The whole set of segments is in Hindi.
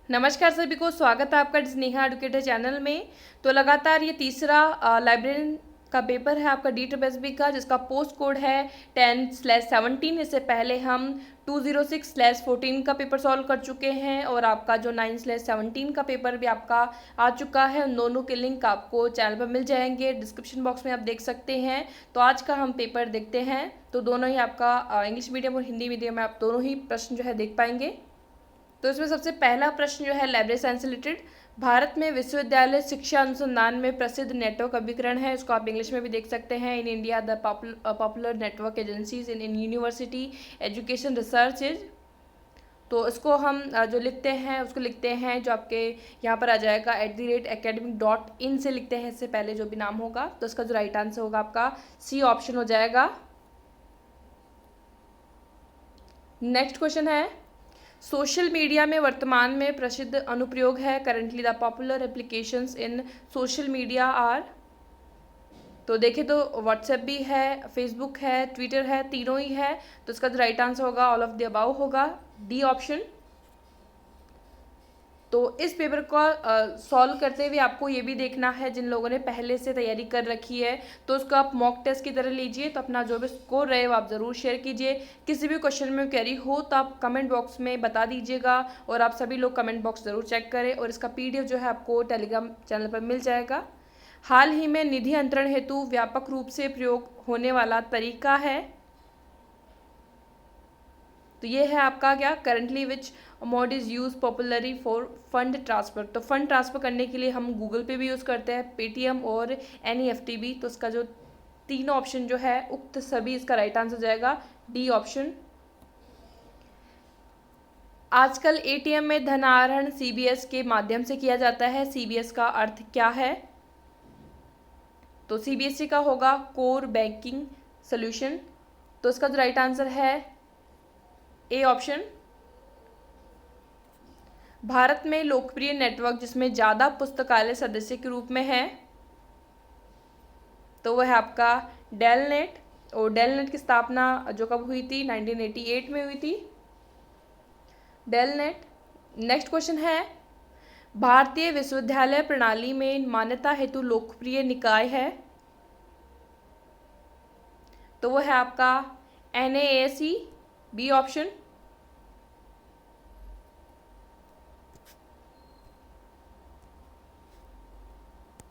नमस्कार सभी को, स्वागत है आपका स्नेहा एडुकेटर चैनल में। तो लगातार ये तीसरा लाइब्रेरियन का पेपर है आपका DSSB का, जिसका पोस्ट कोड है 10/17। इससे पहले हम 206/14 का पेपर सॉल्व कर चुके हैं और आपका जो 9/17 का पेपर भी आपका आ चुका है। उन दोनों के लिंक आपको चैनल पर मिल जाएंगे, डिस्क्रिप्शन बॉक्स में आप देख सकते हैं। तो आज का हम पेपर देखते हैं। तो दोनों ही आपका इंग्लिश मीडियम और हिंदी मीडियम में आप दोनों ही प्रश्न जो है देख पाएंगे। तो इसमें सबसे पहला प्रश्न जो है लाइब्रेरी साइंस से रिलेटेड, भारत में विश्वविद्यालय शिक्षा अनुसंधान में प्रसिद्ध नेटवर्क अभिकरण है। इसको आप इंग्लिश में भी देख सकते हैं। In India the popular network agencies in university education research is. तो इसको हम जो लिखते हैं उसको लिखते हैं, जो आपके यहाँ पर आ जाएगा @academic.in से लिखते हैं इससे पहले जो भी नाम होगा। तो इसका जो राइट आंसर होगा आपका सी ऑप्शन हो जाएगा। नेक्स्ट क्वेश्चन है, सोशल मीडिया में वर्तमान में प्रसिद्ध अनुप्रयोग है। Currently the popular applications in social media are. तो देखें तो व्हाट्सएप भी है, फेसबुक है, ट्विटर है, तीनों ही है। तो इसका जो राइट आंसर होगा ऑल ऑफ द अबाउ होगा, डी ऑप्शन। तो इस पेपर को सॉल्व करते हुए आपको ये भी देखना है, जिन लोगों ने पहले से तैयारी कर रखी है तो उसको आप मॉक टेस्ट की तरह लीजिए। तो अपना जो भी स्कोर रहे वो आप ज़रूर शेयर कीजिए। किसी भी क्वेश्चन में क्वेरी हो तो आप कमेंट बॉक्स में बता दीजिएगा, और आप सभी लोग कमेंट बॉक्स ज़रूर चेक करें। और इसका PDF जो है आपको टेलीग्राम चैनल पर मिल जाएगा। हाल ही में निधि अंतरण हेतु व्यापक रूप से प्रयोग होने वाला तरीका है। तो ये है आपका क्या, currently which mode is use popularly for fund transfer. तो फंड ट्रांसफ़र करने के लिए हम गूगल पे भी यूज़ करते हैं, पेटीएम और NEFT भी। तो इसका जो तीनों ऑप्शन जो है उक्त सभी, इसका राइट आंसर जाएगा डी ऑप्शन। आजकल ATM में धनाहरण CBS के माध्यम से किया जाता है। CBS का अर्थ क्या है? तो CBSE का होगा कोर बैंकिंग सोल्यूशन। तो इसका जो राइट आंसर है ए ऑप्शन। भारत में लोकप्रिय नेटवर्क जिसमें ज़्यादा पुस्तकालय सदस्य के रूप में है, तो वह है आपका डेल नेट। और डेल नेट की स्थापना जो कब हुई थी, 1988 में हुई थी, डेल नेट। नेक्स्ट क्वेश्चन है, भारतीय विश्वविद्यालय प्रणाली में मान्यता हेतु लोकप्रिय निकाय है, तो वह है आपका NAAC, B option.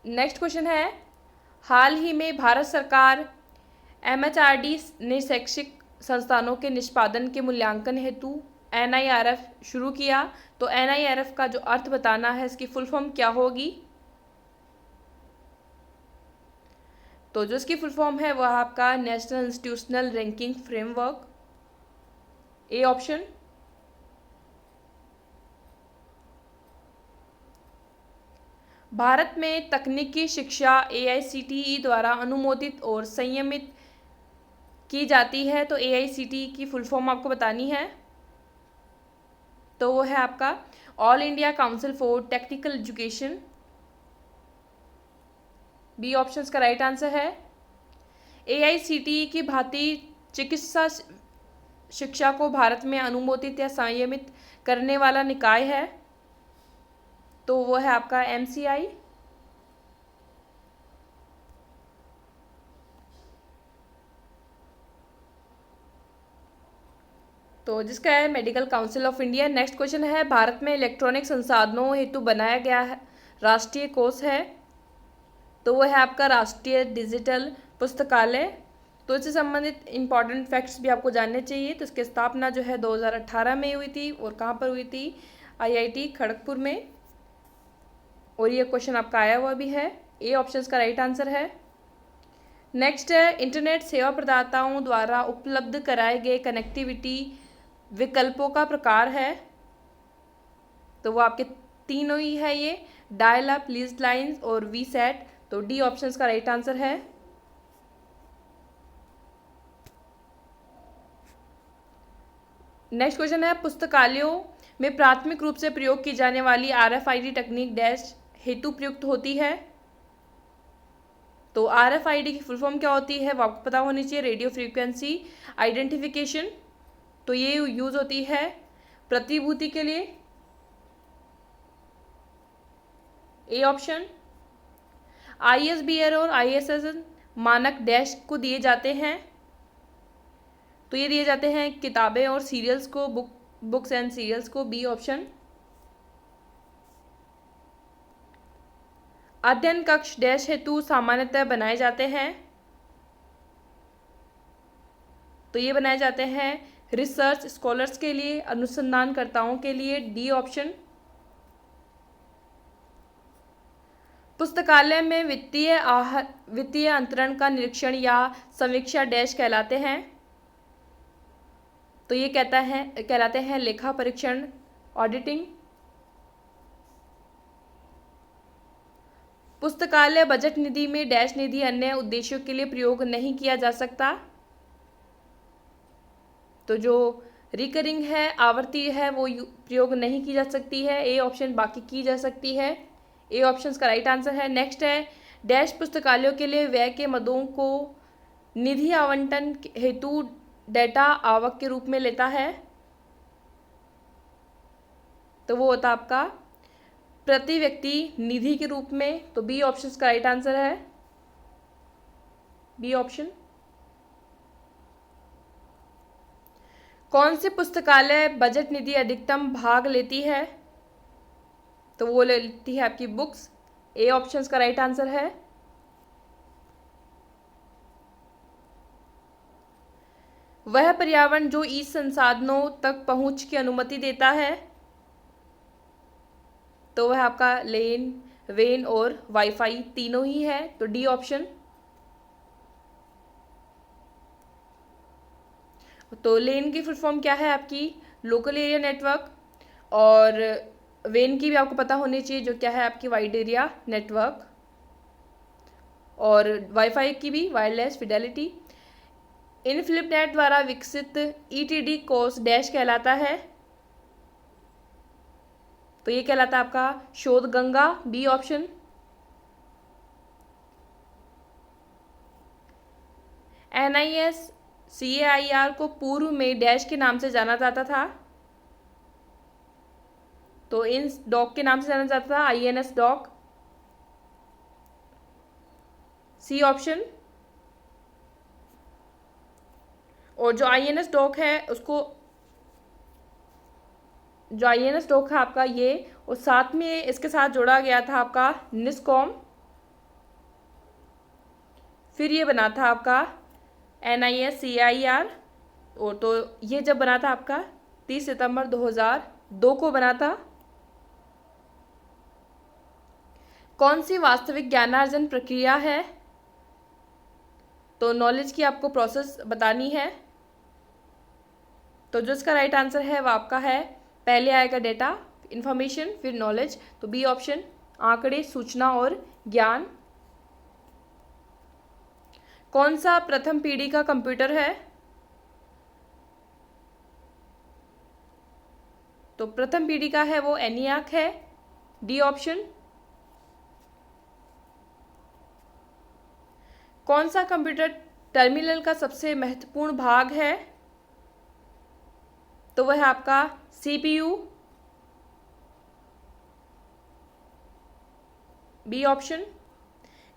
Next question है, हाल ही में भारत सरकार MHRD ने शैक्षिक संस्थानों के निष्पादन के मूल्यांकन हेतु NIRF शुरू किया। तो NIRF का जो अर्थ बताना है, इसकी फुल फॉर्म क्या होगी? तो जो इसकी फुल फॉर्म है वह आपका national institutional ranking framework, A option. Bharat में तकनीकी शिक्षा AICTE द्वारा अनुमोदित और संयमित की जाती है। तो AICTE की फुल फॉर्म आपको बतानी है। तो वो है आपका all India council for technical education, B option का राइट आंसर है। AICTE की भांति चिकित्सा शिक्षा को भारत में अनुमोदित या संयमित करने वाला निकाय है, तो वो है आपका MCI। तो जिसका है medical council of India. Next question है, भारत में इलेक्ट्रॉनिक संसाधनों हेतु बनाया गया है राष्ट्रीय कोष है, तो वो है आपका राष्ट्रीय डिजिटल पुस्तकालय। तो इससे संबंधित इंपॉर्टेंट फैक्ट्स भी आपको जानने चाहिए। तो इसकी स्थापना जो है 2018 में हुई थी, और कहाँ पर हुई थी? IIT खड़गपुर में। और ये क्वेश्चन आपका आया हुआ भी है, ए ऑप्शन का राइट आंसर है। नेक्स्ट है, इंटरनेट सेवा प्रदाताओं द्वारा उपलब्ध कराए गए कनेक्टिविटी विकल्पों का प्रकार है, तो वो आपके तीनों ही है, ये डायल अप, लीज्ड लाइन्स और VSAT। तो डी ऑप्शन का राइट आंसर है। नेक्स्ट क्वेश्चन है, पुस्तकालयों में प्राथमिक रूप से प्रयोग की जाने वाली RFID तकनीक डैश हेतु प्रयुक्त होती है। तो RFID की फुल फॉर्म क्या होती है वो आपको पता होनी चाहिए, रेडियो फ्रीक्वेंसी आइडेंटिफिकेशन। तो ये यूज़ होती है प्रतिभूति के लिए। A option. ISBN और ISSN मानक डैश को दिए जाते हैं, तो ये दिए जाते हैं किताबें और सीरियल्स को, बुक्स एंड सीरियल्स को, बी ऑप्शन। अध्ययन कक्ष डैश हेतु सामान्यतः बनाए जाते हैं, तो ये बनाए जाते हैं रिसर्च स्कॉलर्स के लिए, अनुसंधानकर्ताओं के लिए, डी ऑप्शन। पुस्तकालय में वित्तीय अंतरण का निरीक्षण या समीक्षा डैश कहलाते हैं, तो ये कहलाते हैं लेखा परीक्षण, ऑडिटिंग। पुस्तकालय बजट निधि में डैश निधि अन्य उद्देश्यों के लिए प्रयोग नहीं किया जा सकता, तो जो रिकरिंग है, आवर्ती है, वो प्रयोग नहीं की जा सकती है, ए ऑप्शन। बाकी की जा सकती है, ए ऑप्शन का राइट आंसर है। नेक्स्ट है डैश पुस्तकालयों के लिए व्यय के मदों को निधि आवंटन हेतु डेटा आवक के रूप में लेता है, तो वो होता आपका प्रति व्यक्ति निधि के रूप में, तो बी ऑप्शन का राइट आंसर है, बी ऑप्शन। कौन सी पुस्तकालय बजट निधि अधिकतम भाग लेती है, तो वो लेती है आपकी बुक्स, ए ऑप्शन का राइट आंसर है। वह पर्यावरण जो ई संसाधनों तक पहुंच की अनुमति देता है, तो वह आपका लेन, वेन और वाईफाई तीनों ही है, तो डी ऑप्शन। तो लेन की फुल फॉर्म क्या है आपकी, लोकल एरिया नेटवर्क, और वेन की भी आपको पता होनी चाहिए जो क्या है आपकी वाइड एरिया नेटवर्क, और वाईफाई की भी वायरलेस फिडेलिटी। इनफिनिबनेट द्वारा विकसित ETD कोर्स डैश कहलाता है, तो ये कहलाता है आपका शोध गंगा, बी ऑप्शन। NISCAIR को पूर्व में डैश के नाम से जाना जाता था, तो इन डॉक के नाम से जाना जाता था INS डॉक, सी ऑप्शन। और जो INS डॉक है उसको, जो INS डॉक है आपका ये, और साथ में इसके साथ जोड़ा गया था आपका निस्कॉम, फिर ये बना था आपका NISCAIR, और तो ये जब बना था आपका 30 सितंबर 2002 को बना था। कौन सी वास्तविक ज्ञानार्जन प्रक्रिया है, तो नॉलेज की आपको प्रोसेस बतानी है, तो जो इसका राइट आंसर है वो आपका है, पहले आएगा डेटा, इंफॉर्मेशन, फिर नॉलेज, तो बी ऑप्शन, आंकड़े, सूचना और ज्ञान। कौन सा प्रथम पीढ़ी का कंप्यूटर है, तो प्रथम पीढ़ी का है वो ENIAC है, डी ऑप्शन। कौन सा कंप्यूटर टर्मिनल का सबसे महत्वपूर्ण भाग है, तो वह है आपका CPU, B option.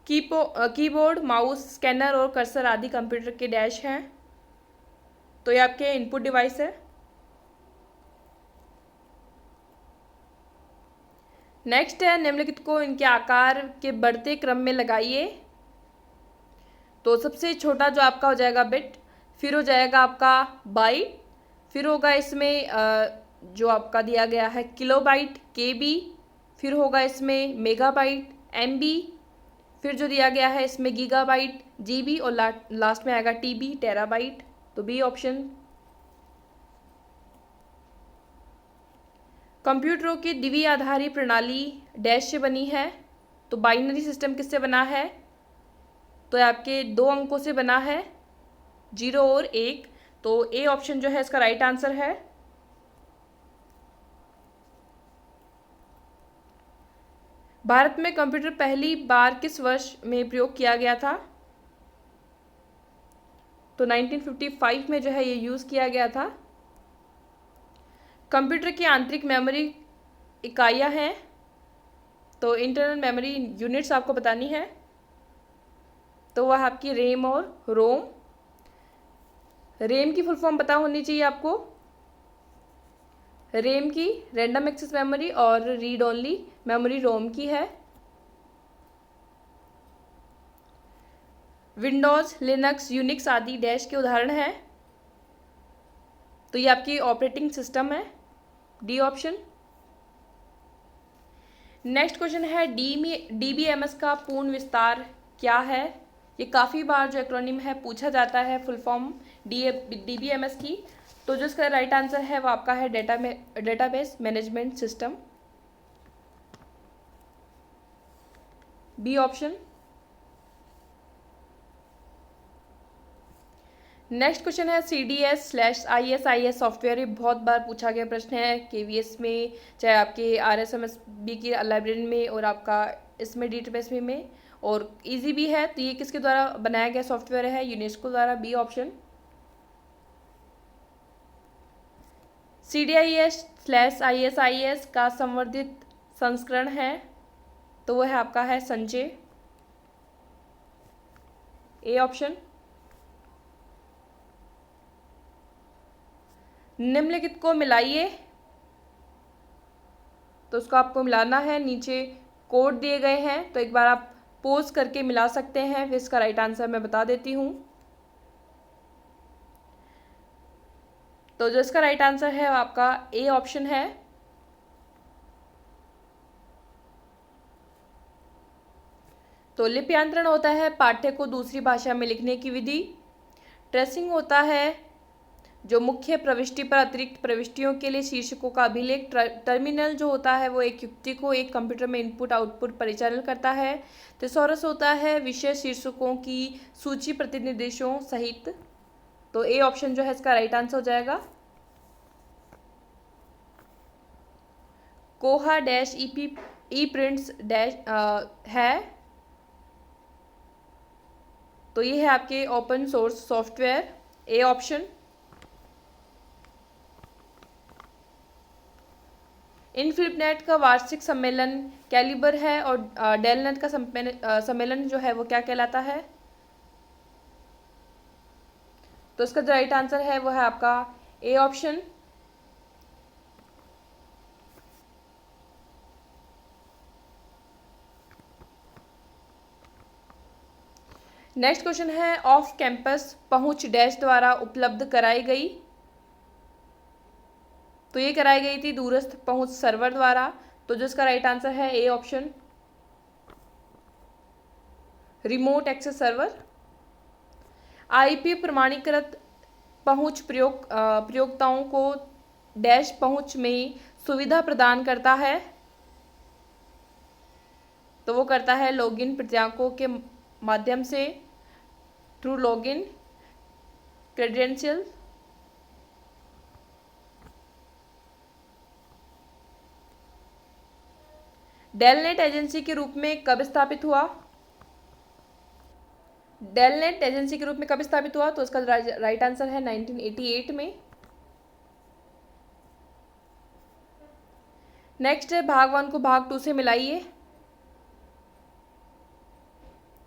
Keyboard, mouse, scanner और कर्सर आदि कंप्यूटर के डैश हैं, तो ये आपके इनपुट डिवाइस है। नेक्स्ट है निम्नलिखित को इनके आकार के बढ़ते क्रम में लगाइए, तो सबसे छोटा जो आपका हो जाएगा बिट, फिर हो जाएगा आपका बाइट, फिर होगा इसमें जो आपका दिया गया है किलोबाइट, KB, फिर होगा इसमें मेगाबाइट, MB, फिर जो दिया गया है इसमें गीगाबाइट, GB, और लास्ट में आएगा TB, टेराबाइट, तो बी ऑप्शन। कंप्यूटरों की द्विआधारी प्रणाली डैश से बनी है, तो बाइनरी सिस्टम किससे बना है, तो आपके 2 अंकों से बना है, 0 और 1, तो ए ऑप्शन जो है इसका राइट आंसर है। भारत में कंप्यूटर पहली बार किस वर्ष में प्रयोग किया गया था, तो 1955 में जो है ये यूज़ किया गया था। कंप्यूटर की आंतरिक मेमोरी इकाइयाँ हैं, तो इंटरनल मेमोरी यूनिट्स आपको बतानी है, तो वह आपकी रैम और रोम। रैम की फुल फॉर्म पता होनी चाहिए आपको। रैम की रैंडम एक्सेस मेमोरी और रीड ओनली मेमोरी रोम की है। विंडोज़, लिनक्स, यूनिक्स आदि डैश के उदाहरण हैं। तो ये आपकी ऑपरेटिंग सिस्टम है, डी ऑप्शन। नेक्स्ट क्वेश्चन है DBMS का पूर्ण विस्तार क्या है। ये काफ़ी बार जो एक्रोनिम है पूछा जाता है, फुल फॉर्म DBMS की। तो जो इसका राइट आंसर है वो आपका है database management system, B option. Next question है CDS/ISIS सॉफ्टवेयर। ये बहुत बार पूछा गया प्रश्न है KVS में, चाहे आपके RSMSB की लाइब्रेरी में और आपका इसमें DTPSB में, और इजी भी है। तो ये किसके द्वारा बनाया गया सॉफ्टवेयर है, यूनेस्को द्वारा, बी ऑप्शन। CDIS/ISIS का संवर्धित संस्करण है, तो वह आपका है संचय, ए ऑप्शन। निम्नलिखित को मिलाइए, तो उसको आपको मिलाना है। नीचे कोड दिए गए हैं, तो एक बार आप पोज करके मिला सकते हैं, फिर इसका राइट आंसर मैं बता देती हूँ। तो जो इसका राइट आंसर है वो आपका ए ऑप्शन है। तो लिप्यांतरण होता है पाठ्य को दूसरी भाषा में लिखने की विधि। ट्रेसिंग होता है जो मुख्य प्रविष्टि पर अतिरिक्त प्रविष्टियों के लिए शीर्षकों का अभिलेख। टर्मिनल जो होता है वो एक युक्ति को एक कंप्यूटर में इनपुट आउटपुट परिचालन करता है। थिसॉरस होता है विषय शीर्षकों की सूची प्रतिनिर्देशों सहित। तो ए ऑप्शन जो है इसका राइट आंसर हो जाएगा। कोहा डैश ई प्रिंट्स डैश है, तो ये है आपके open source software, A option. INFLIBNET का वार्षिक सम्मेलन कैलिबर है, और डेलनेट का सम्मेलन जो है वो क्या कहलाता है। तो इसका जो राइट आंसर है वो है आपका ए ऑप्शन। नेक्स्ट क्वेश्चन है ऑफ कैंपस पहुंच डैश द्वारा उपलब्ध कराई गई। तो ये कराई गई थी दूरस्थ पहुंच सर्वर द्वारा। तो जो इसका राइट आंसर है A option, remote access server. IP प्रमाणीकृत पहुंच प्रयोक्ताओं को डैश पहुंच में सुविधा प्रदान करता है। तो वो करता है लॉगिन प्रक्रियाओं के माध्यम से, through login credential. DELNET agency के रूप में कब स्थापित हुआ। डेलनेट एजेंसी के रूप में कब स्थापित हुआ, तो इसका राइट आंसर है 1988 में। नेक्स्ट है भाग 1 को भाग 2 से मिलाइए।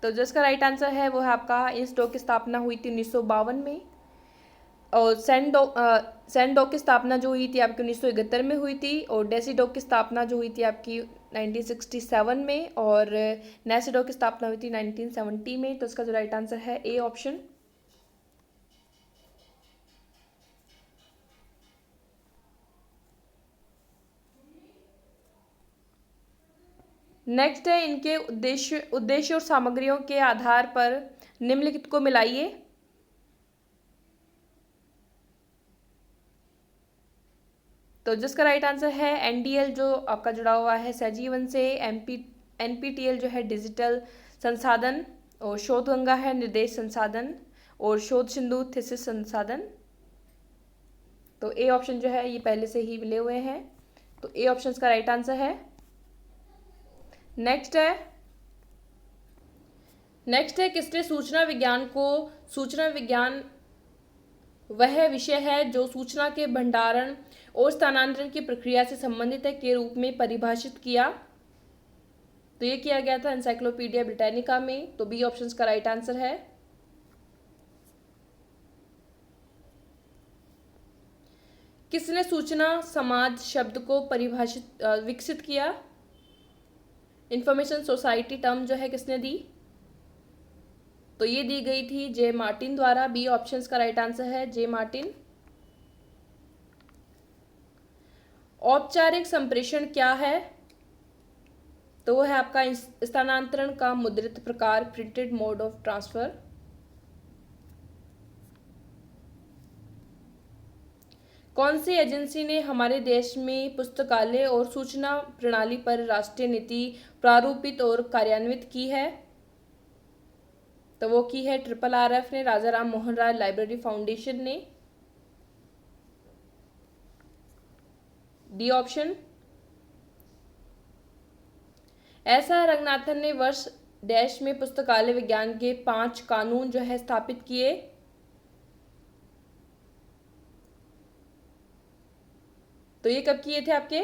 तो जिसका राइट आंसर है वो है आपका इंसडॉक की स्थापना हुई थी 1952 में, और सैनडॉक की स्थापना जो हुई थी आपकी 1971 में हुई थी, और डेसीडॉक की स्थापना जो हुई थी आपकी 1967 में, और नेसीडॉक की स्थापना हुई थी 1970 में। तो इसका जो राइट आंसर है ए ऑप्शन। नेक्स्ट है इनके उद्देश्य और सामग्रियों के आधार पर निम्नलिखित को मिलाइए। तो जिसका राइट आंसर है NDL जो आपका जुड़ा हुआ है सहजीवन से, NPTEL जो है डिजिटल संसाधन, और शोध गंगा है निर्देश संसाधन, और शोध सिंधु थीसिस संसाधन। तो ए ऑप्शन जो है ये पहले से ही मिले हुए हैं, तो ए ऑप्शन का राइट आंसर है। नेक्स्ट है किसने सूचना विज्ञान को सूचना विज्ञान वह विषय है जो सूचना के भंडारण और स्थानांतरण की प्रक्रिया से संबंधित है के रूप में परिभाषित किया। तो ये किया गया था एनसाइक्लोपीडिया ब्रिटानिका में, तो बी ऑप्शन का राइट आंसर है। किसने सूचना समाज शब्द को परिभाषित विकसित किया? इंफॉर्मेशन सोसाइटी टर्म जो है किसने दी? तो ये दी गई थी जे मार्टिन द्वारा। बी ऑप्शन का राइट आंसर है जे मार्टिन। औपचारिक संप्रेषण क्या है? तो वो है आपका स्थानांतरण का मुद्रित प्रकार, प्रिंटेड मोड ऑफ ट्रांसफर। कौन सी एजेंसी ने हमारे देश में पुस्तकालय और सूचना प्रणाली पर राष्ट्रीय नीति प्रारूपित और कार्यान्वित की है? तो वो की है RRF ने, राजा राम मोहन राय लाइब्रेरी फाउंडेशन ने। D option. ऐसा रंगनाथन ने वर्ष डैश में पुस्तकालय विज्ञान के 5 कानून जो है स्थापित किए? तो ये कब किए थे आपके?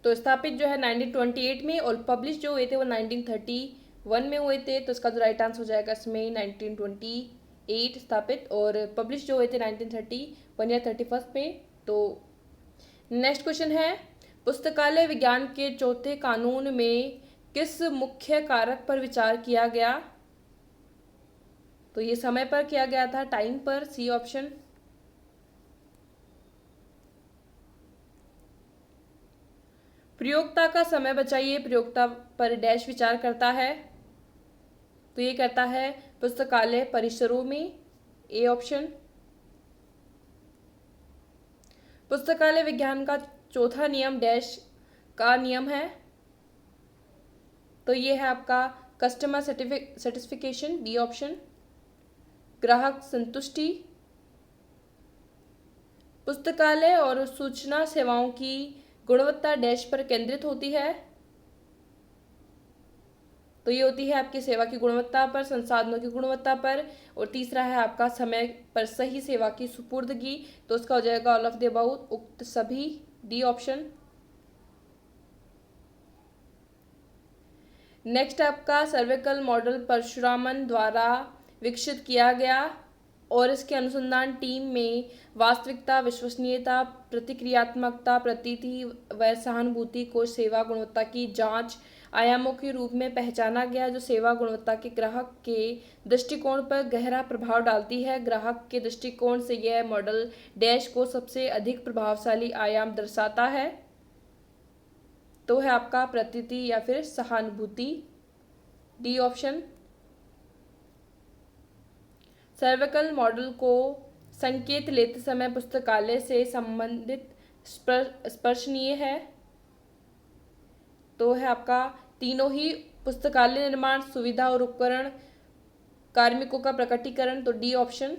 तो स्थापित जो है 1928 में, और पब्लिश जो हुए थे वो 1931 में हुए थे। तो इसका जो राइट आंसर हो जाएगा इसमें 1928 स्थापित, और पब्लिश जो हुए थे 1931 या 31 में। तो नेक्स्ट क्वेश्चन है, पुस्तकालय विज्ञान के चौथे कानून में किस मुख्य कारक पर विचार किया गया? तो ये समय पर किया गया था, टाइम पर। C option. प्रयोक्ता का समय बचाइए, प्रयोक्ता पर डैश विचार करता है? तो ये करता है पुस्तकालय परिसरों में। A option. पुस्तकालय विज्ञान का चौथा नियम डैश का नियम है? तो ये है आपका कस्टमर सेटिस्फिकेशन। B option. ग्राहक संतुष्टि। पुस्तकालय और सूचना सेवाओं की गुणवत्ता डैश पर केंद्रित होती है? तो ये होती है आपकी सेवा की गुणवत्ता पर, संसाधनों की गुणवत्ता पर। और तीसरा है आपका समय पर सही सेवा की सुपुर्दगी। तो उसका हो जाएगा ऑल ऑफ द अबाउ, उक्त सभी। D option. नेक्स्ट आपका सर्विकल मॉडल परशुरामन द्वारा विकसित किया गया, और इसके अनुसंधान टीम में वास्तविकता, विश्वसनीयता, प्रतिक्रियात्मकता, प्रतीति व सहानुभूति को सेवा गुणवत्ता की जांच आयामों के रूप में पहचाना गया, जो सेवा गुणवत्ता के ग्राहक के दृष्टिकोण पर गहरा प्रभाव डालती है। ग्राहक के दृष्टिकोण से यह मॉडल डैश को सबसे अधिक प्रभावशाली आयाम दर्शाता है? तो है आपका प्रतीति या फिर सहानुभूति। D option. सर्विकल मॉडल को संकेत लेते समय पुस्तकालय से संबंधित स्पर्शनीय है? तो है आपका तीनों ही, पुस्तकालय निर्माण, सुविधा और उपकरण, कार्मिकों का प्रकटीकरण। तो डी ऑप्शन।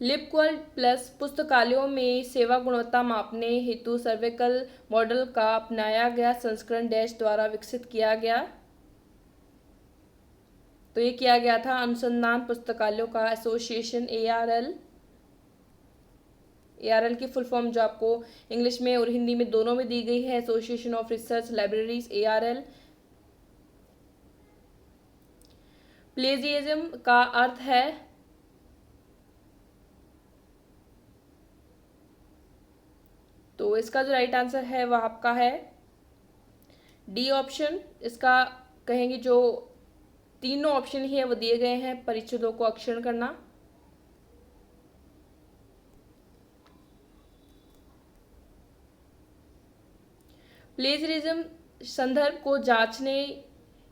लिपक्वल प्लस पुस्तकालयों में सेवा गुणवत्ता मापने हेतु सर्विकल मॉडल का अपनाया गया संस्करण डैश द्वारा विकसित किया गया? तो ये किया गया था अनुसंधान पुस्तकालयों का एसोसिएशन, ARL। ARL की फुल फॉर्म जो आपको इंग्लिश में और हिंदी में दोनों में दी गई है, association of research libraries, ARL। प्लेजियज्म का अर्थ है? तो इसका जो राइट आंसर है वह आपका है डी ऑप्शन। इसका कहेंगे जो तीनों ऑप्शन ही है वो दिए गए हैं, परिच्छेदों को अक्षरण करना। प्लेजरिज्म संदर्भ को जांचने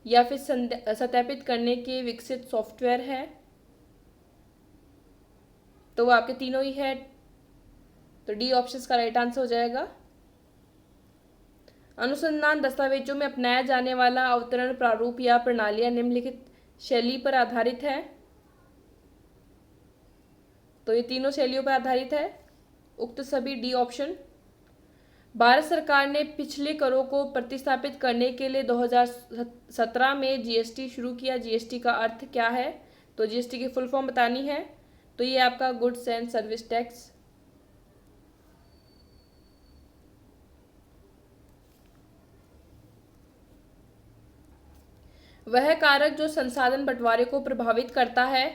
या फिर सत्यापित करने के विकसित सॉफ्टवेयर है? तो वो आपके तीनों ही है। तो डी ऑप्शन का राइट आंसर हो जाएगा। अनुसंधान दस्तावेजों में अपनाया जाने वाला अवतरण प्रारूप या प्रणालियां निम्नलिखित शैली पर आधारित है? तो ये तीनों शैलियों पर आधारित है, उक्त सभी। D option. भारत सरकार ने पिछले करों को प्रतिस्थापित करने के लिए 2017 में GST शुरू किया। GST का अर्थ क्या है? तो GST की फुल फॉर्म बतानी है। तो ये आपका गुड्स एंड सर्विस टैक्स। वह कारक जो संसाधन बंटवारे को प्रभावित करता है।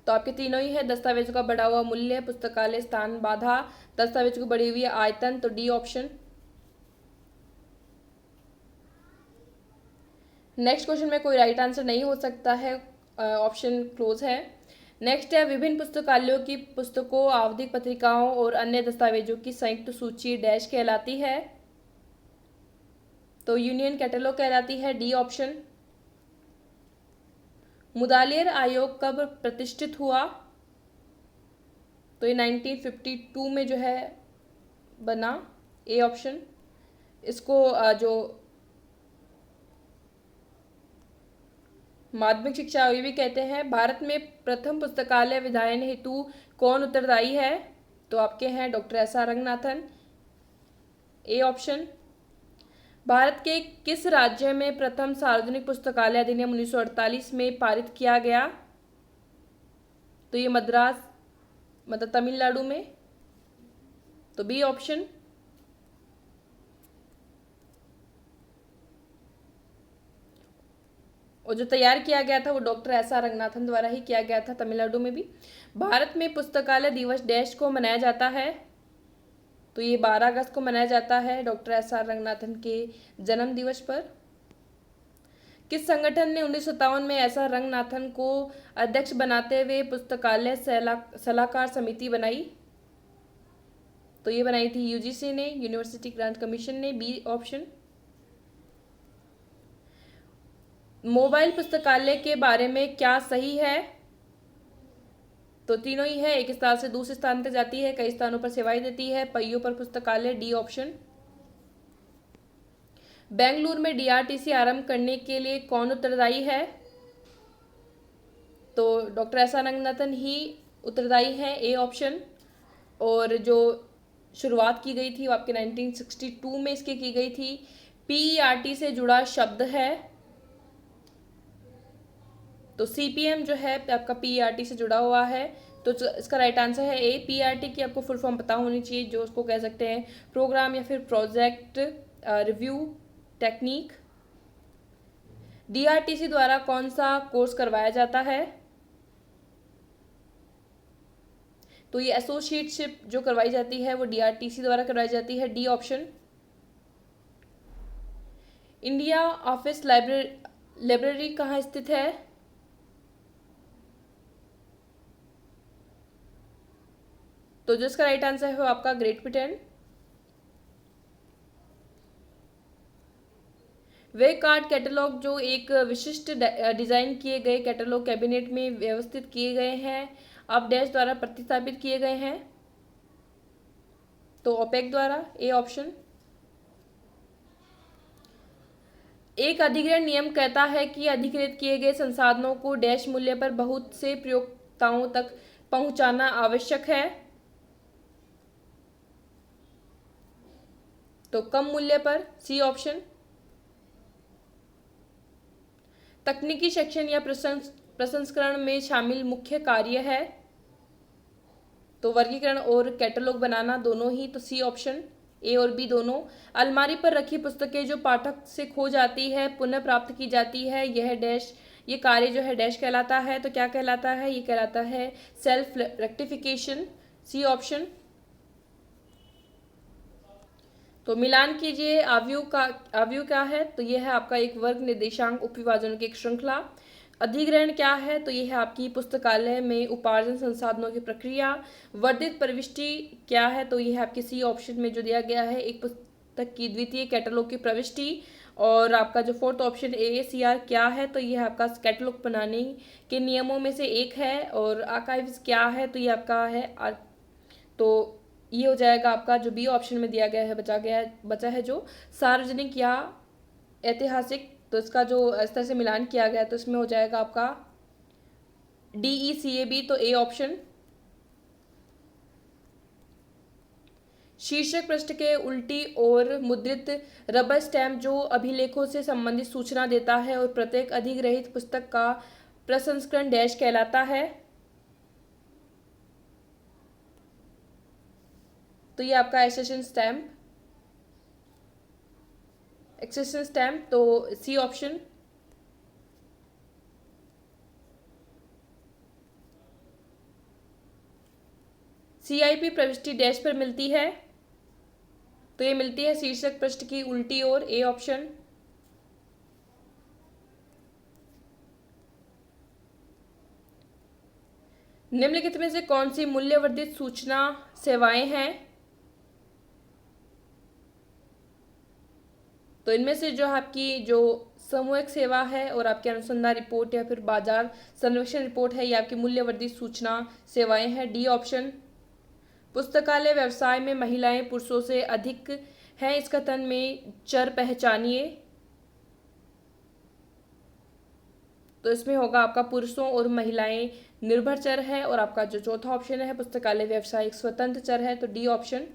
तो आपके तीनों ही है, दस्तावेजों का बढ़ा हुआ मूल्य, पुस्तकालय स्थान बाधा, दस्तावेजों की बढ़ी हुई आयतन, तो डी ऑप्शन। नेक्स्ट क्वेश्चन में कोई राइट आंसर नहीं हो सकता है, ऑप्शन क्लोज है। नेक्स्ट है, विभिन्न पुस्तकालयों की पुस्तकों, आवधिक पत्रिकाओं और अन्य दस्तावेजों की संयुक्त सूची डैश कहलाती है। तो यूनियन कैटलॉग कहलाती है, डी ऑप्शन। मुदालियर आयोग कब प्रतिष्ठित हुआ? तो ये 1952 में जो है बना, ए ऑप्शन। इसको जो माध्यमिक शिक्षा आयोग भी कहते हैं। भारत में प्रथम पुस्तकालय विधायन हेतु कौन उत्तरदायी है? तो आपके हैं doctor S R Ranganathan, A option. Bharat के किस राज्य में प्रथम सार्वजनिक पुस्तकालय अधिनियम 1948 में पारित किया गया? तो ये मद्रास, मतलब तमिलनाडु में, तो बी ऑप्शन। और जो तैयार किया गया था वो डॉक्टर एस आर रंगनाथन द्वारा ही किया गया था, तमिलनाडु में भी। भारत में पुस्तकालय दिवस डैश को मनाया जाता है? तो ये 12 अगस्त को मनाया जाता है, डॉक्टर एस आर रंगनाथन के जन्म दिवस पर। किस संगठन ने 1957 में एस आर रंगनाथन को अध्यक्ष बनाते हुए पुस्तकालय सलाहकार समिति बनाई? तो ये बनाई थी यूजीसी ने, यूनिवर्सिटी ग्रांट कमीशन ने, बी ऑप्शन। मोबाइल पुस्तकालय के बारे में क्या सही है? तो तीनों ही है, एक स्थान से दूसरे स्थान तक जाती है, कई स्थानों पर सेवाएं देती है, पहियों पर पुस्तकालय, डी ऑप्शन। बेंगलुरु में डीआरटीसी आरंभ करने के लिए कौन उत्तरदायी है? तो डॉक्टर एस आर रंगनाथन ही उत्तरदायी है, ए ऑप्शन। और जो शुरुआत की गई थी वो आपके 1962 में इसकी की गई थी। पीईआरटी से जुड़ा शब्द है, तो सीपीएम जो है आपका पीईआरटी से जुड़ा हुआ है, तो इसका राइट आंसर है ए। पीईआरटी की आपको फुल फॉर्म पता होनी चाहिए, जो उसको कह सकते हैं प्रोग्राम या फिर प्रोजेक्ट रिव्यू टेक्निक। डीआरटीसी द्वारा कौन सा कोर्स करवाया जाता है? तो ये एसोसिएटशिप जो करवाई जाती है वो डीआरटीसी द्वारा करवाई जाती है, D option. India office library कहाँ स्थित है? तो जो इसका राइट आंसर है वो आपका ग्रेट ब्रिटेन। वे कार्ड कैटलॉग जो एक विशिष्ट डिजाइन किए गए कैटलॉग कैबिनेट में व्यवस्थित किए गए हैं, अब डैश द्वारा प्रतिस्थापित किए गए हैं? तो ओपेक द्वारा, ए ऑप्शन। एक अधिग्रहण नियम कहता है कि अधिकृत किए गए संसाधनों को डैश मूल्य पर बहुत से प्रयोक्ताओं तक पहुंचाना आवश्यक है, तो कम मूल्य पर, सी ऑप्शन। तकनीकी शिक्षण या प्रसंस्करण में शामिल मुख्य कार्य है, तो वर्गीकरण और कैटलॉग बनाना दोनों ही, तो सी ऑप्शन, ए और बी दोनों। अलमारी पर रखी पुस्तकें जो पाठक से खो जाती है पुनः प्राप्त की जाती है, यह डैश, ये कार्य जो है डैश कहलाता है, तो क्या कहलाता है? ये कहलाता है सेल्फ रेक्टिफिकेशन, सी ऑप्शन। तो मिलान कीजिए, आव्यूह क्या है? तो ये है आपका एक वर्ग निर्देशांक उपविभाजनों की एक श्रृंखला। अधिग्रहण क्या है? तो ये है आपकी पुस्तकालय में उपार्जन संसाधनों की प्रक्रिया। वर्धित प्रविष्टि क्या है? तो ये है आपके सी ऑप्शन में जो दिया गया है, एक पुस्तक की द्वितीय कैटलॉग की प्रविष्टि। और आपका जो फोर्थ ऑप्शन AACR क्या है? तो ये है आपका कैटलॉग बनाने के नियमों में से एक है। और आर्काइव्स क्या है? तो ये आपका है तो ये हो जाएगा आपका जो बी ऑप्शन में दिया गया है, बचा है जो सार्वजनिक या ऐतिहासिक, तो इसका जो इस तरह से मिलान किया गया तो इसमें हो जाएगा आपका DECAB, तो ए ऑप्शन। शीर्षक पृष्ठ के उल्टी और मुद्रित रबर स्टैम्प जो अभिलेखों से संबंधित सूचना देता है और प्रत्येक अधिग्रहित पुस्तक का प्रसंस्करण डैश कहलाता है, तो ये आपका एसेशन स्टैम्प। एक्सटेंशन स्टैम्प, तो सी ऑप्शन। CIP प्रविष्टि डैश पर मिलती है, तो ये मिलती है शीर्षक पृष्ठ की उल्टी ओर, ए ऑप्शन। निम्नलिखित में से कौन सी मूल्यवर्धित सूचना सेवाएं हैं? तो इनमें से जो आपकी जो सामूहिक सेवा है और आपकी अनुसंधान रिपोर्ट या फिर बाजार सर्वेक्षण रिपोर्ट है, ये आपकी मूल्यवर्धित सूचना सेवाएं हैं, डी ऑप्शन। पुस्तकालय व्यवसाय में महिलाएं पुरुषों से अधिक हैं, इस कथन में चर पहचानिए। तो इसमें होगा आपका पुरुषों और महिलाएं निर्भर चर है, और आपका जो चौथा ऑप्शन है पुस्तकालय व्यवसाय एक स्वतंत्र चर है, तो डी ऑप्शन।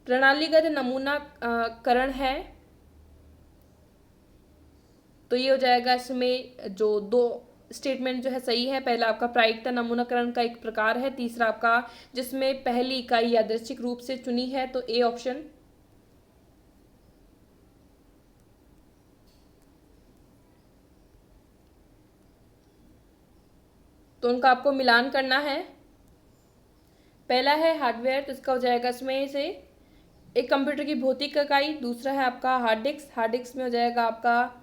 प्रणालीगत नमूनाकरण है, तो ये हो जाएगा इसमें जो दो स्टेटमेंट जो है सही है। पहला आपका प्रायिकता नमूनाकरण का एक प्रकार है, तीसरा आपका जिसमें पहली इकाई यादृच्छिक रूप से चुनी है, तो ए ऑप्शन। तो उनका आपको मिलान करना है। पहला है हार्डवेयर, तो इसका हो जाएगा इसमें से एक कंप्यूटर की भौतिक इकाई, दूसरा है आपका हार्ड डिस्क। हार्ड डिस्क में हो जाएगा आपका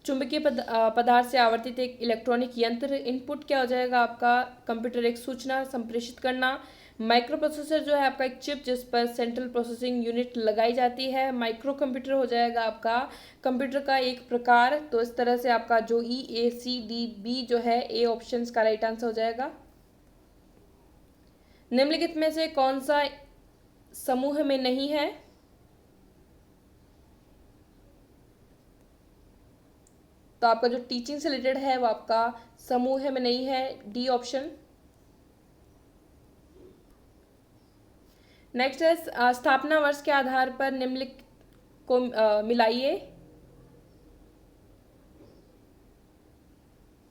चुंबकीय पदार्थ से आवर्तित एक इलेक्ट्रॉनिक यंत्र। इनपुट क्या हो जाएगा आपका कंप्यूटर एक सूचना संप्रेषित करना। माइक्रो प्रोसेसर जो है आपका एक चिप जिस पर सेंट्रल प्रोसेसिंग यूनिट लगाई जाती है। माइक्रो कंप्यूटर हो जाएगा आपका कंप्यूटर का एक प्रकार। तो इस तरह से आपका जो EACDB जो है ए ऑप्शन का राइट आंसर हो जाएगा। निम्नलिखित में से कौन सा समूह में नहीं है? तो आपका जो टीचिंग से रिलेटेड है वो आपका समूह में नहीं है, डी ऑप्शन। नेक्स्ट है स्थापना वर्ष के आधार पर निम्नलिखित को मिलाइए।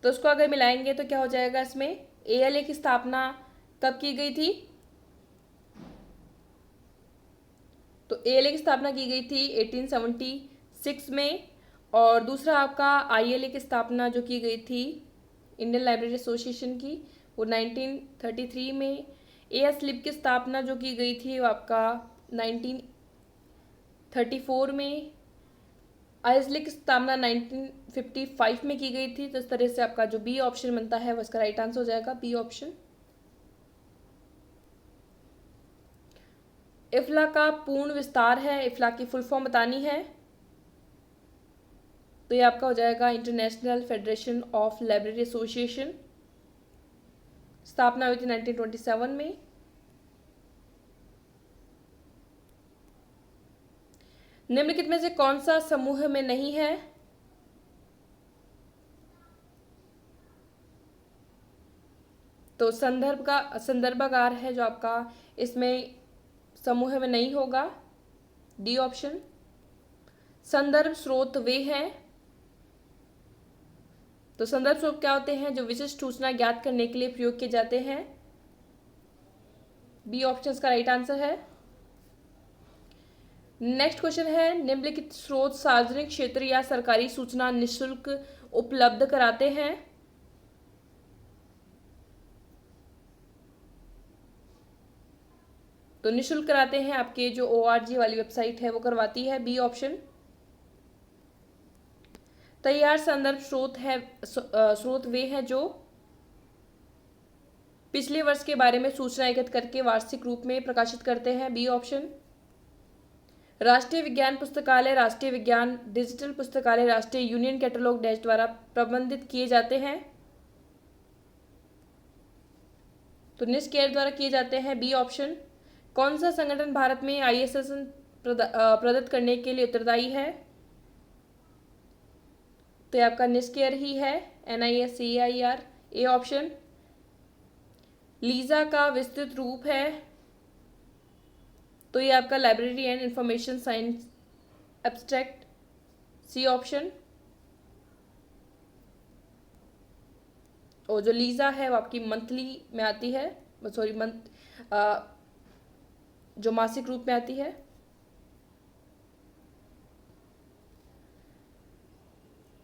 तो उसको अगर मिलाएंगे तो क्या हो जाएगा इसमें, ALA की स्थापना कब की गई थी? तो ALA की स्थापना की गई थी 1876 में। और दूसरा आपका ILA की स्थापना जो की गई थी इंडियन लाइब्रेरी एसोसिएशन की, वो 1933 में। ASLIB की स्थापना जो की गई थी वो आपका 1934 में। ISLIB की स्थापना 1955 में की गई थी। तो इस तरह से आपका जो बी ऑप्शन बनता है वो इसका राइट आंसर हो जाएगा, बी ऑप्शन। इफ्ला का पूर्ण विस्तार है, इफ्ला की फुल फॉर्म बतानी है, तो ये आपका हो जाएगा international federation of library association. स्थापना हुई थी 1927 में। निम्नलिखित में से कौन सा समूह में नहीं है? तो संदर्भागार है जो आपका इसमें समूह में नहीं होगा, डी ऑप्शन। संदर्भ स्रोत वे हैं, तो संदर्भ स्रोत क्या होते हैं? जो विशिष्ट सूचना ज्ञात करने के लिए प्रयोग किए जाते हैं, बी ऑप्शन का राइट आंसर है। नेक्स्ट क्वेश्चन है निम्नलिखित स्रोत सार्वजनिक क्षेत्र या सरकारी सूचना निःशुल्क उपलब्ध कराते हैं? तो निःशुल्क कराते हैं आपके जो ORG वाली वेबसाइट है वो करवाती है, बी ऑप्शन। तैयार संदर्भ स्रोत वे हैं जो पिछले वर्ष के बारे में सूचना एकत्र करके वार्षिक रूप में प्रकाशित करते हैं, बी ऑप्शन। राष्ट्रीय विज्ञान पुस्तकालय, राष्ट्रीय विज्ञान डिजिटल पुस्तकालय, राष्ट्रीय यूनियन कैटलॉग डैश द्वारा प्रबंधित किए जाते हैं, तो निस्केयर द्वारा किए जाते हैं, बी ऑप्शन। कौन सा संगठन भारत में ISSN प्रदत्त करने के लिए उत्तरदायी है? तो ये आपका निस्केयर ही है, NISCEIR, ए ऑप्शन। लीजा का विस्तृत रूप है, तो ये आपका library and information science abstract, C option. और जो लीजा है वो आपकी मंथली में आती है, सॉरी जो मासिक रूप में आती है।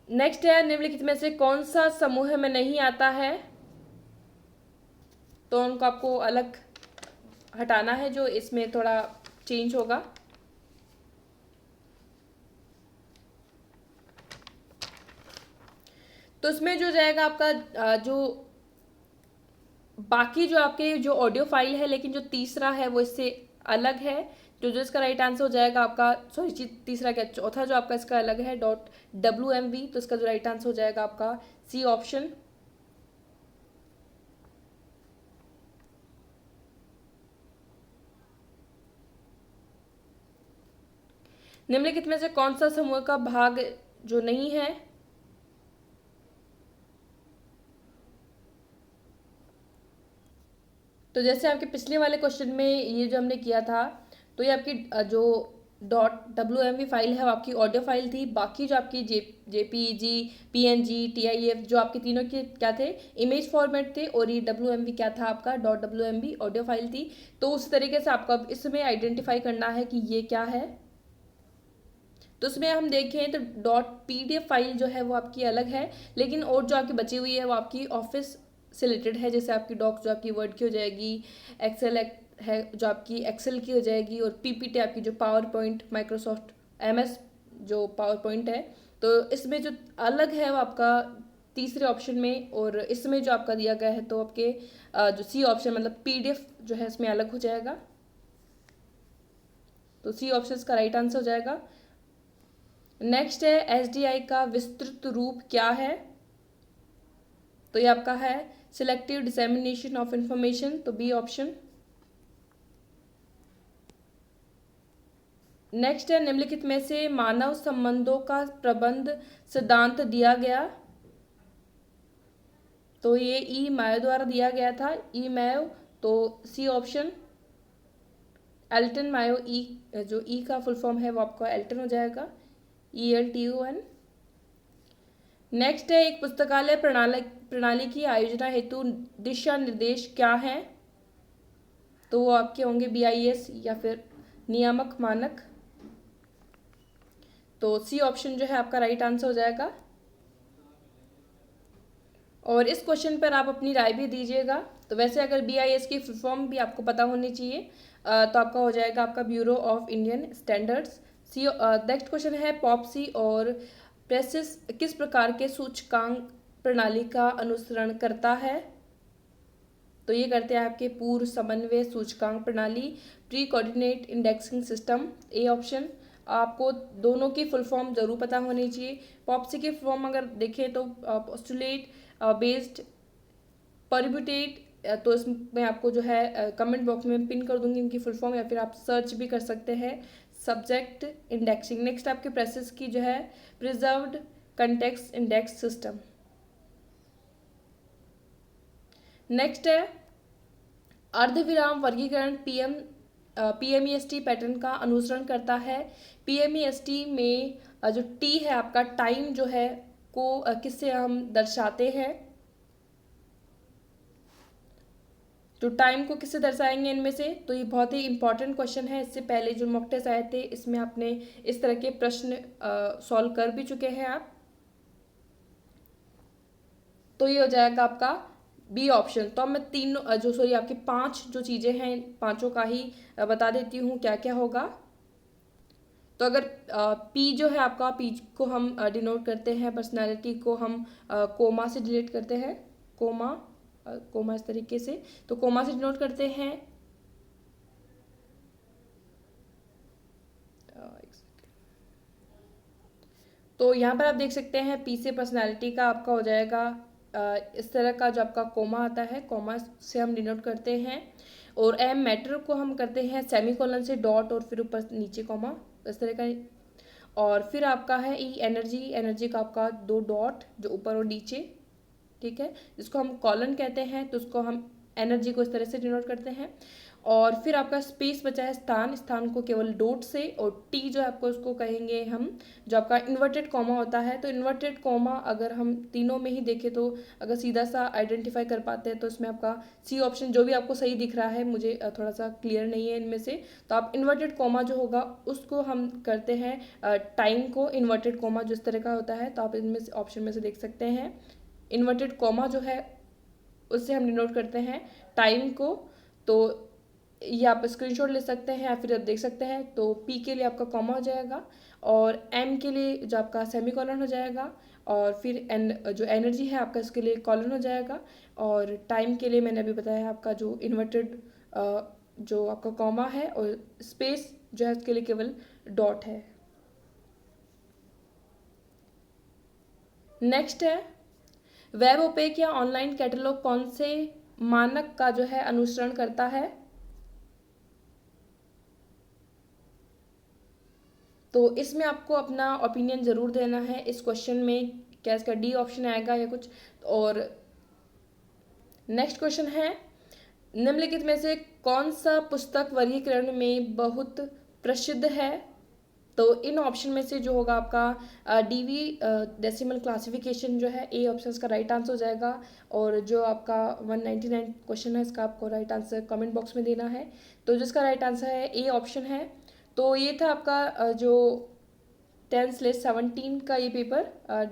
नेक्स्ट है, निम्नलिखित में से कौन सा समूह में नहीं आता है, तो उनको आपको अलग हटाना है, जो इसमें थोड़ा चेंज होगा। तो इसमें जो जाएगा आपका जो बाकी जो आपके जो ऑडियो फाइल है, लेकिन जो तीसरा है वो इससे अलग है, जो इसका राइट आंसर हो जाएगा आपका, सॉरी तीसरा क्या, चौथा जो आपका इसका अलग है .wmv, तो इसका जो राइट आंसर हो जाएगा आपका सी ऑप्शन। निम्नलिखित में से कौन सा समूह का भाग जो नहीं है, तो जैसे आपके पिछले वाले क्वेश्चन में ये जो हमने किया था, तो ये आपकी जो .wmv फाइल है वो आपकी ऑडियो फाइल थी। बाकी जो आपकी जेपीईजी, पीएनजी, टीआईएफ, जो आपके तीनों के क्या थे, इमेज फॉर्मेट थे, और ये wmv क्या था आपका, .wmv ऑडियो फाइल थी। तो उस तरीके से आपको अब इसमें आइडेंटिफाई करना है कि ये क्या है। तो उसमें हम देखें तो .pdf फाइल जो है वो आपकी अलग है, लेकिन और जो आपकी बची हुई है वो आपकी ऑफिस से रिलेटेड है। जैसे आपकी डॉक्स जो आपकी वर्ड की हो जाएगी, एक्सेल है जो आपकी एक्सेल की हो जाएगी, और पीपीटी आपकी जो पावर पॉइंट, माइक्रोसॉफ्ट एमएस जो पावर पॉइंट है। तो इसमें जो अलग है वो आपका तीसरे ऑप्शन में, और इसमें जो आपका दिया गया है तो आपके जो सी ऑप्शन मतलब पीडीएफ जो है इसमें अलग हो जाएगा। तो सी ऑप्शन का राइट आंसर हो जाएगा। नेक्स्ट है, एसडीआई का विस्तृत रूप क्या है, तो ये आपका है सिलेक्टिव डिसेमिनेशन ऑफ इंफॉर्मेशन, तो बी ऑप्शन। नेक्स्ट है, निम्नलिखित में से मानव संबंधों का प्रबंध सिद्धांत दिया गया, तो ये ई मैयो द्वारा दिया गया था, ई मैयो, तो सी ऑप्शन। एल्टन मैयो, ई जो ई का फुल फॉर्म है वो आपका एल्टन हो जाएगा, ELTON। नेक्स्ट है, एक पुस्तकालय प्रणाली की आयोजना हेतु दिशा निर्देश क्या है, तो वो आपके होंगे BIS या फिर नियामक मानक, तो सी ऑप्शन जो है आपका राइट आंसर हो जाएगा। और इस क्वेश्चन पर आप अपनी राय भी दीजिएगा। तो वैसे अगर BIS की फुल फॉर्म भी आपको पता होनी चाहिए, तो आपका हो जाएगा आपका bureau of Indian standards. C next question है, पॉप्सी और प्रेसिस किस प्रकार के सूचकांक प्रणाली का अनुसरण करता है, तो ये करते हैं आपके पूर्व समन्वय सूचकांक प्रणाली, pre coordinate indexing system, A option. आपको दोनों की फुल फॉर्म जरूर पता होनी चाहिए। पॉप्सी की फुल फॉर्म अगर देखें तो पोस्टुलेट बेस्ड परम्यूटेट, तो इसमें आपको जो है कमेंट बॉक्स में पिन कर दूंगी इनकी फुल फॉर्म, या फिर आप सर्च भी कर सकते हैं, सब्जेक्ट इंडेक्सिंग। नेक्स्ट आपके प्रेसेस की जो है preserved context index system. Next है, अर्धविराम वर्गीकरण PMEST पैटर्न का अनुसरण करता है। PMEST में जो टी है आपका टाइम जो है को किससे हम दर्शाते हैं, तो टाइम को किससे दर्शाएंगे इनमें से, तो ये बहुत ही इंपॉर्टेंट क्वेश्चन है। इससे पहले जो मॉक टेस्ट आए थे इसमें आपने इस तरह के प्रश्न सॉल्व कर भी चुके हैं आप, तो ये हो जाएगा आपका बी ऑप्शन। तो अब मैं तीनों जो सॉरी आपकी 5 जो चीज़ें हैं, पांचों का ही बता देती हूँ क्या क्या होगा। तो अगर पी जो है आपका, पी को हम डिनोट करते हैं, पर्सनालिटी को हम कोमा से डिलीट करते हैं, कोमा इस तरीके से, तो कोमा से डिनोट करते हैं। तो यहाँ पर आप देख सकते हैं पी से पर्सनालिटी का आपका हो जाएगा इस तरह का जो आपका कोमा आता है, कोमा से हम डिनोट करते हैं। और एम मैटर को हम करते हैं सेमीकोलन से, डॉट और फिर ऊपर नीचे कोमा, इस तरह का। और फिर आपका है ई एनर्जी का आपका 2 डॉट जो ऊपर और नीचे, ठीक है, जिसको हम कॉलन कहते हैं, तो उसको हम एनर्जी को इस तरह से डिनोट करते हैं। और फिर आपका स्पेस बचा है स्थान, स्थान को केवल डॉट से, और टी जो है आपको उसको कहेंगे हम जो आपका इन्वर्टेड कॉमा होता है। तो इन्वर्टेड कॉमा अगर हम तीनों में ही देखें तो अगर सीधा सा आइडेंटिफाई कर पाते हैं तो इसमें आपका सी ऑप्शन जो भी आपको सही दिख रहा है, मुझे थोड़ा सा क्लियर नहीं है इनमें से, तो आप इन्वर्टेड कॉमा जो होगा उसको हम करते हैं टाइम को इन्वर्टेड कॉमा जिस तरह का होता है, तो आप इनमें से ऑप्शन में से देख सकते हैं इन्वर्टेड कॉमा जो है उससे हम डिनोट करते हैं टाइम को। तो ये आप स्क्रीनशॉट ले सकते हैं या फिर आप देख सकते हैं। तो पी के लिए आपका कॉमा हो जाएगा, और एम के लिए जो आपका सेमी कॉलन हो जाएगा, और फिर एन जो एनर्जी है आपका इसके लिए कॉलन हो जाएगा, और टाइम के लिए मैंने अभी बताया आपका जो इन्वर्टेड जो आपका कॉमा है, और स्पेस जो है उसके लिए केवल डॉट है। नेक्स्ट है वेब ओपेक या ऑनलाइन कैटलॉग कौन से मानक का जो है अनुसरण करता है। तो इसमें आपको अपना ओपिनियन ज़रूर देना है इस क्वेश्चन में, क्या इसका डी ऑप्शन आएगा या कुछ। और नेक्स्ट क्वेश्चन है निम्नलिखित में से कौन सा पुस्तक वर्गीकरण में बहुत प्रसिद्ध है। तो इन ऑप्शन में से जो होगा आपका डीवी डेसिमल क्लासिफिकेशन जो है ए ऑप्शन का राइट आंसर हो जाएगा, और जो आपका 199 क्वेश्चन है इसका आपको राइट आंसर कमेंट बॉक्स में देना है। तो जिसका राइट आंसर है ए ऑप्शन है। तो ये था आपका जो 10/17 का ये पेपर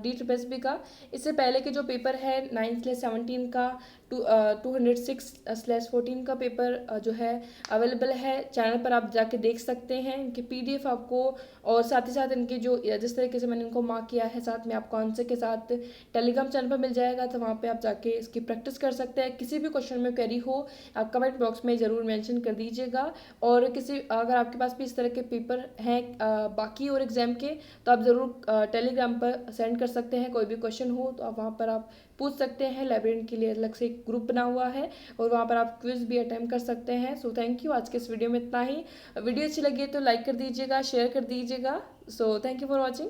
डी ट्रिपल बी का। इससे पहले के जो पेपर है 9/17 का 206/14 का पेपर जो है अवेलेबल है चैनल पर, आप जाके देख सकते हैं इनके पीडीएफ आपको, और साथ ही साथ इनके जो जिस तरीके से मैंने इनको मार्क किया है साथ में आपको आंसर के साथ टेलीग्राम चैनल पर मिल जाएगा। तो वहाँ पे आप जाके इसकी प्रैक्टिस कर सकते हैं। किसी भी क्वेश्चन में क्वेरी हो आप कमेंट बॉक्स में ज़रूर मेंशन कर दीजिएगा, और किसी अगर आपके पास भी इस तरह के पेपर हैं बाकी और एग्जाम के, तो आप ज़रूर टेलीग्राम पर सेंड कर सकते हैं। कोई भी क्वेश्चन हो तो आप वहाँ पर आप पूछ सकते हैं। लाइब्रेरियन के लिए अलग से एक ग्रुप बना हुआ है, और वहाँ पर आप क्विज भी अटेम्प्ट कर सकते हैं। सो थैंक यू, आज के इस वीडियो में इतना ही। वीडियो अच्छी लगी तो लाइक कर दीजिएगा, शेयर कर दीजिएगा। So thank you for watching.